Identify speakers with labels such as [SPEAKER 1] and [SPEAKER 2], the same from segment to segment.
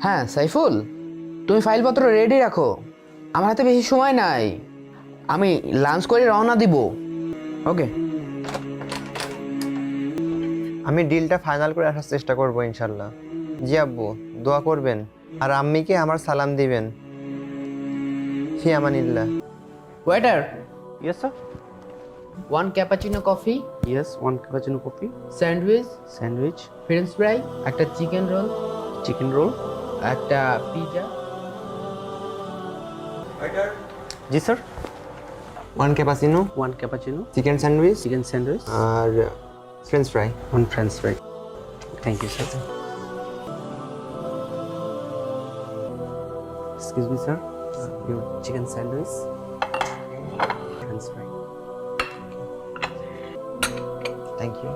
[SPEAKER 1] হ্যাঁ সাইফুল, তুমি ফাইলপত্র রেডি রাখো, আমার হাতে বেশি সময় নাই, আমি লাঞ্চ করে রওনা দিব। ওকে।
[SPEAKER 2] আমি ডিলটা ফাইনাল করে আসার চেষ্টা করব ইনশাল্লাহ। জি আব্বু, দোয়া করবেন আর আম্মিকে আমার সালাম দিবেন। ফি আমানিল্লাহ।
[SPEAKER 1] Waiter,
[SPEAKER 3] Yes, sir.
[SPEAKER 1] 1 cappuccino coffee,
[SPEAKER 3] Yes, one cappuccino coffee,
[SPEAKER 1] sandwich,
[SPEAKER 3] sandwich,
[SPEAKER 1] French fry, একটা চিকেন রোল,
[SPEAKER 3] chicken roll.
[SPEAKER 1] একটা pizza.
[SPEAKER 3] Ji, sir.
[SPEAKER 2] 1 cappuccino,
[SPEAKER 3] One cappuccino,
[SPEAKER 2] chicken sandwich
[SPEAKER 3] chicken sandwich,
[SPEAKER 2] আর French fry.
[SPEAKER 3] one French fry. Thank you, sir. Excuse me, sir. Your chicken sandwich, French fry.
[SPEAKER 2] Thank you.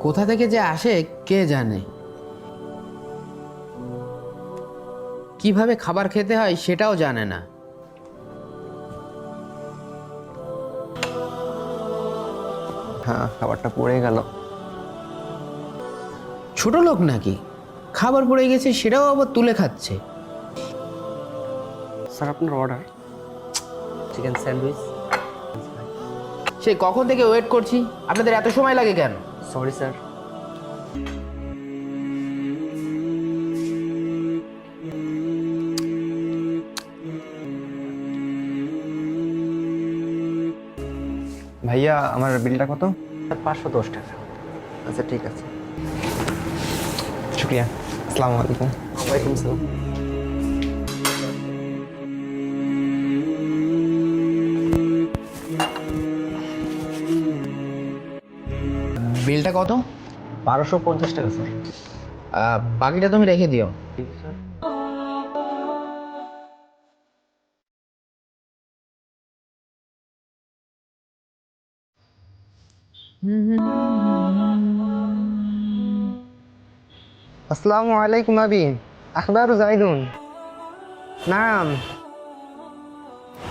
[SPEAKER 1] কোথা থেকে যে আসে কে জানে, কিভাবে খাবার খেতে হয় সেটাও জানে না।
[SPEAKER 2] হ্যাঁ, খাবারটা পড়ে গেল।
[SPEAKER 1] ছোট লোক নাকি, খাবার পড়ে গেছে সেটাও আবার তুলে খাচ্ছে।
[SPEAKER 3] Sir, আপনার order. Chicken sandwich, French fry.
[SPEAKER 1] সে কখন থেকে ওয়েট করছি, আপনাদের এত সময় লাগে কেন?
[SPEAKER 3] Sorry, sir.
[SPEAKER 2] ভাইয়া, আমার বিলটা কত?
[SPEAKER 3] Sir, 510 টাকা।
[SPEAKER 2] আচ্ছা ঠিক আছে, শুক্রিয়া। আসসালামু আলাইকুম।
[SPEAKER 3] ওয়ালাইকুম আসসালাম।
[SPEAKER 1] বিলটা কত?
[SPEAKER 3] 1250 টাকা, স্যার।
[SPEAKER 1] বাকিটা তুমি রেখে দিও।
[SPEAKER 3] ঠিক স্যার।
[SPEAKER 2] আসসালামু আলাইকুম আবি, আখবারু জাইদুন। নাম,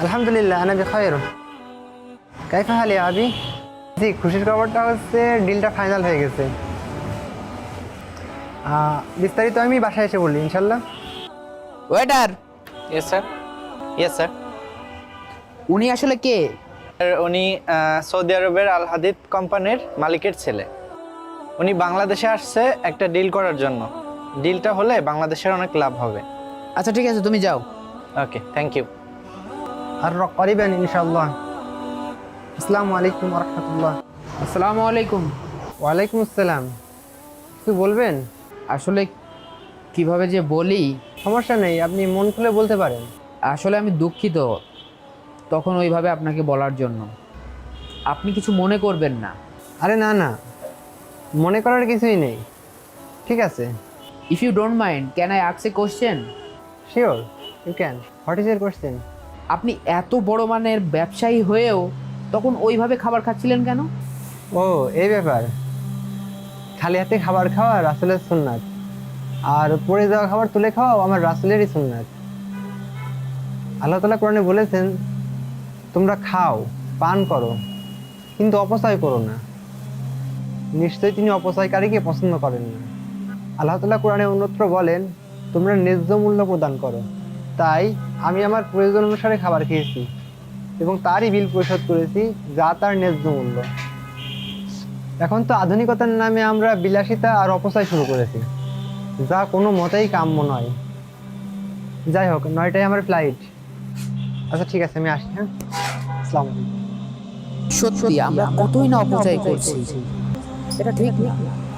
[SPEAKER 2] আলহামদুলিল্লাহ আনা বিখাইর। কাইফা হাল ইয়া আবি? জি, খুশির খবরটা হচ্ছে ডিলটা ফাইনাল হয়ে গেছে। বিস্তারিত আমি বাসায় এসে বলি ইনশাল্লাহ।
[SPEAKER 1] Waiter,
[SPEAKER 4] yes sir. Yes sir.
[SPEAKER 1] উনি আসলে কে?
[SPEAKER 4] উনি সৌদি আরবের আল হাদিদ কোম্পানির মালিকের ছেলে। উনি বাংলাদেশে আসছে একটা ডিল করার জন্য। ডিলটা হলে বাংলাদেশের অনেক লাভ হবে।
[SPEAKER 1] আচ্ছা ঠিক আছে, তুমি যাও।
[SPEAKER 4] ওকে, থ্যাংক ইউ।
[SPEAKER 2] আর করিবেন ইনশাল্লাহ। আসসালামু আলাইকুম ওয়া রাহমাতুল্লাহ।
[SPEAKER 1] আসসালামু আলাইকুম।
[SPEAKER 2] ওয়ালাইকুম আসসালাম। কিছু বলবেন?
[SPEAKER 1] আসলে কিভাবে যে বলি,
[SPEAKER 2] সমস্যা নেই, আপনি মন খুলে বলতে পারেন।
[SPEAKER 1] আসলে আমি দুঃখিত তখন ওইভাবে আপনাকে বলার জন্য। আপনি কিছু মনে করবেন না।
[SPEAKER 2] আরে না না, মনে করার কিছুই নেই। ঠিক আছে।
[SPEAKER 1] If you don't mind, can I ask a question?
[SPEAKER 2] Sure, you can. What is your question?
[SPEAKER 1] আপনি এত বড় মানের ব্যবসায়ী হয়েও তখন ওইভাবে খাবার খাচ্ছিলেন কেন?
[SPEAKER 2] ও, এই ব্যাপার। খালি হাতে খাবার খাওয়া রাসূলের সুন্নাত, আর পড়ে যাওয়া খাবার তুলে খাওয়াও আমার রাসূলেরই সুন্নাত। আল্লাহ তাআলা কোরআনে বলেছেন, তোমরা খাও, পান করো, কিন্তু অপচয় করো না। নিশ্চয়ই তিনি অপচয়কারীকে পছন্দ করেন না। আল্লাহ তাআলা কোরআনে অন্যত্র বলেন, তোমরা ন্যায্য মূল্য প্রদান করো। তাই আমি আমার প্রয়োজন অনুসারে খাবার খেয়েছি এবং তারই বিল পরিশোধ করেছি, যা তার ন্যায্য মূল্য। এখন তো আধুনিকতার নামে আমরা বিলাসিতা আর অপচয় শুরু করেছি, যা কোনো মতেই কাম্য নয়। যাই হোক, 9টায় আমার ফ্লাইট। আচ্ছা ঠিক আছে, আমি আসি। হ্যাঁ, আসসালামু আলাইকুম।
[SPEAKER 1] সত্যি আমরা কতই না অপচয় করছি, এটা ঠিক না।